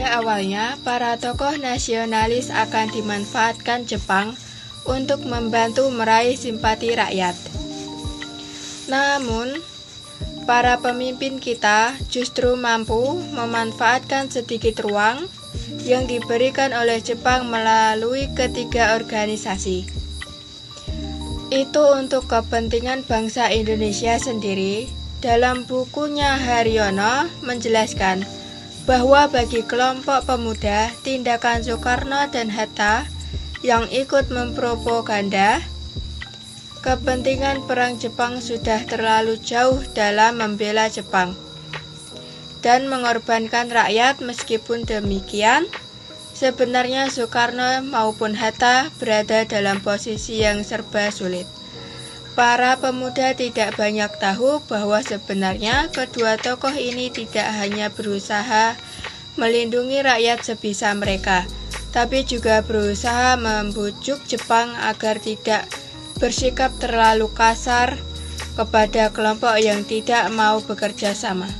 Pada awalnya, para tokoh nasionalis akan dimanfaatkan Jepang untuk membantu meraih simpati rakyat. Namun, para pemimpin kita justru mampu memanfaatkan sedikit ruang yang diberikan oleh Jepang melalui ketiga organisasi. Itu untuk kepentingan bangsa Indonesia sendiri. Dalam bukunya Haryono menjelaskan bahwa bagi kelompok pemuda, tindakan Soekarno dan Hatta yang ikut mempropaganda kepentingan perang Jepang sudah terlalu jauh dalam membela Jepang dan mengorbankan rakyat. Meskipun demikian, sebenarnya Soekarno maupun Hatta berada dalam posisi yang serba sulit. Para pemuda tidak banyak tahu bahwa sebenarnya kedua tokoh ini tidak hanya berusaha melindungi rakyat sebisa mereka, tapi juga berusaha membujuk Jepang agar tidak bersikap terlalu kasar kepada kelompok yang tidak mau bekerja sama.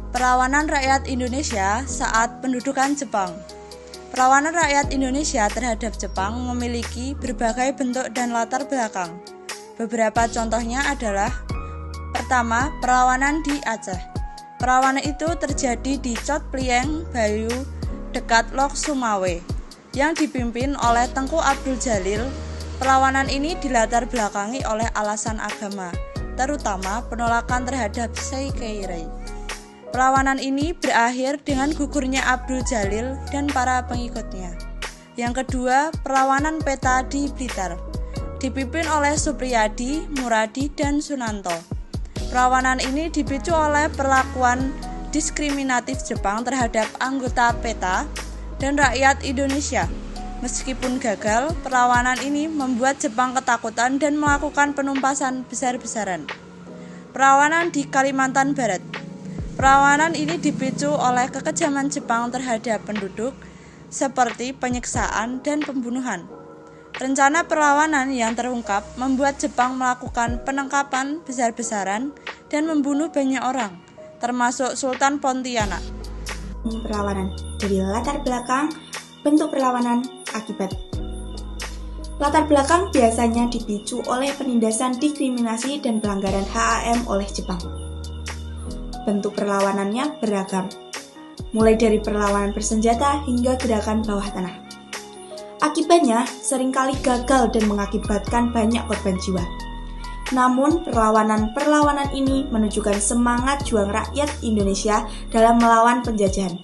Perlawanan rakyat Indonesia saat pendudukan Jepang. Perlawanan rakyat Indonesia terhadap Jepang memiliki berbagai bentuk dan latar belakang. Beberapa contohnya adalah: pertama, perlawanan di Aceh. Perlawanan itu terjadi di Cot Plieng Bayu dekat Lok Sumawe yang dipimpin oleh Tengku Abdul Jalil. Perlawanan ini dilatar belakangi oleh alasan agama, terutama penolakan terhadap Syekh Kairai. Perlawanan ini berakhir dengan gugurnya Abdul Jalil dan para pengikutnya. Yang kedua, perlawanan peta di Blitar, dipimpin oleh Supriyadi, Muradi, dan Sunanto. Perlawanan ini dipicu oleh perlakuan diskriminatif Jepang terhadap anggota peta dan rakyat Indonesia. Meskipun gagal, perlawanan ini membuat Jepang ketakutan dan melakukan penumpasan besar-besaran. Perlawanan di Kalimantan Barat. Perlawanan ini dipicu oleh kekejaman Jepang terhadap penduduk, seperti penyiksaan dan pembunuhan. Rencana perlawanan yang terungkap membuat Jepang melakukan penangkapan besar-besaran dan membunuh banyak orang, termasuk Sultan Pontianak. Perlawanan dari latar belakang, bentuk perlawanan, akibat. Latar belakang biasanya dipicu oleh penindasan diskriminasi dan pelanggaran HAM oleh Jepang. Bentuk perlawanannya beragam, mulai dari perlawanan bersenjata hingga gerakan bawah tanah. Akibatnya seringkali gagal dan mengakibatkan banyak korban jiwa. Namun perlawanan ini menunjukkan semangat juang rakyat Indonesia dalam melawan penjajahan.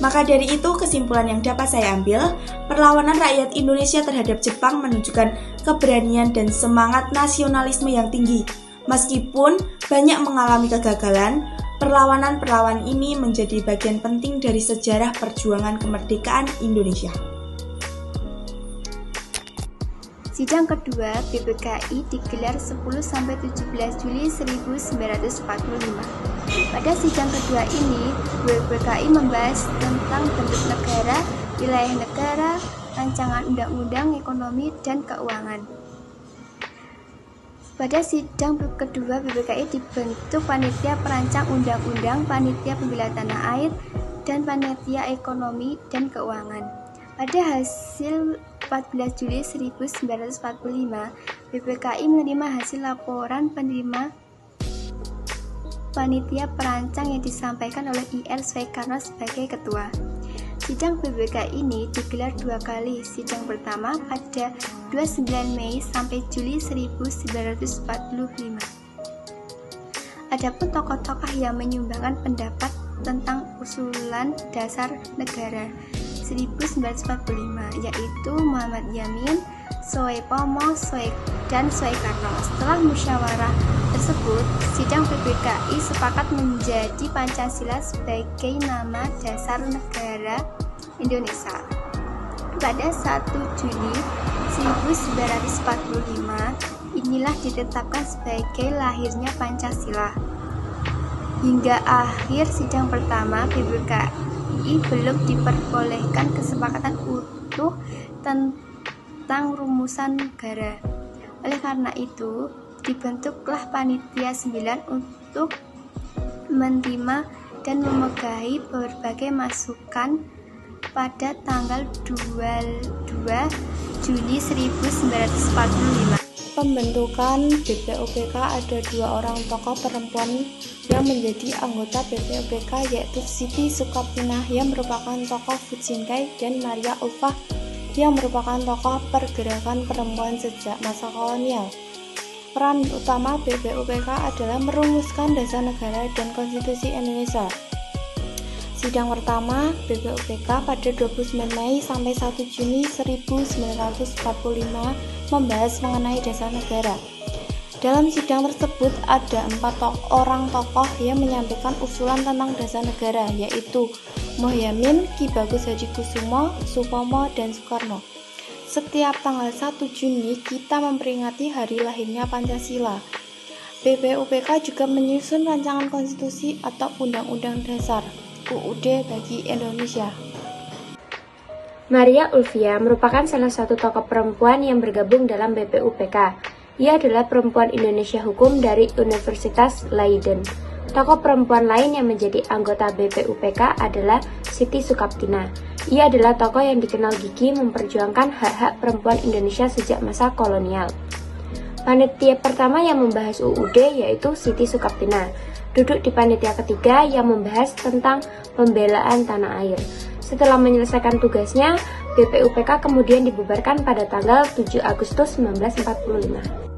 Maka dari itu kesimpulan yang dapat saya ambil, perlawanan rakyat Indonesia terhadap Jepang menunjukkan keberanian dan semangat nasionalisme yang tinggi. Meskipun banyak mengalami kegagalan, perlawanan ini menjadi bagian penting dari sejarah perjuangan kemerdekaan Indonesia. Sidang kedua BPKI digelar 10-17 Juli 1945. Pada sidang kedua ini, BPKI membahas tentang bentuk negara, wilayah negara, rancangan undang-undang ekonomi dan keuangan. Pada sidang kedua BPKI dibentuk panitia perancang undang-undang, panitia pembela tanah air, dan panitia ekonomi dan keuangan. Pada hasil 14 Juli 1945, BPKI menerima hasil laporan penerima panitia perancang yang disampaikan oleh IR Soekarno sebagai ketua. Sidang BPKI ini digelar dua kali. Sidang pertama pada 29 Mei sampai Juli 1945. Adapun tokoh-tokoh yang menyumbangkan pendapat tentang usulan dasar negara 1945, yaitu Muhammad Yamin, Soepomo, dan Soekarno. Setelah musyawarah tersebut, sidang BPKI sepakat menjadi Pancasila sebagai nama dasar negara Indonesia. Pada 1 Juli 1945, inilah ditetapkan sebagai lahirnya Pancasila. Hingga akhir sidang pertama BPKI belum diperbolehkan kesepakatan utuh tentang rumusan negara. Oleh karena itu, dibentuklah Panitia 9 untuk menerima dan memegahi berbagai masukan pada tanggal 22 Juli 1945. Pembentukan BPUPK ada 2 orang tokoh perempuan yang menjadi anggota BPUPK, yaitu Siti Sukaptinah yang merupakan tokoh Fujinkai dan Maria Ulfah yang merupakan tokoh pergerakan perempuan sejak masa kolonial. Peran utama BPUPK adalah merumuskan dasar negara dan konstitusi Indonesia. Sidang pertama BPUPK pada 29 Mei sampai 1 Juni 1945 membahas mengenai dasar negara. Dalam sidang tersebut ada 4 orang tokoh yang menyampaikan usulan tentang dasar negara, yaitu Mohyamin, Ki Bagus Hadikusumo, Supomo, dan Soekarno. Setiap tanggal 1 Juni kita memperingati hari lahirnya Pancasila. BPUPK juga menyusun rancangan konstitusi atau Undang-Undang Dasar UUD bagi Indonesia. Maria Ulfia merupakan salah satu tokoh perempuan yang bergabung dalam BPUPK. Ia adalah perempuan Indonesia Hukum dari Universitas Leiden. Tokoh perempuan lain yang menjadi anggota BPUPK adalah Siti Sukaptinah. Ia adalah tokoh yang dikenal gigih memperjuangkan hak-hak perempuan Indonesia sejak masa kolonial. Panitia pertama yang membahas UUD yaitu Siti Sukaptinah. Duduk di panitia ketiga yang membahas tentang pembelaan tanah air. Setelah menyelesaikan tugasnya, BPUPK kemudian dibubarkan pada tanggal 7 Agustus 1945.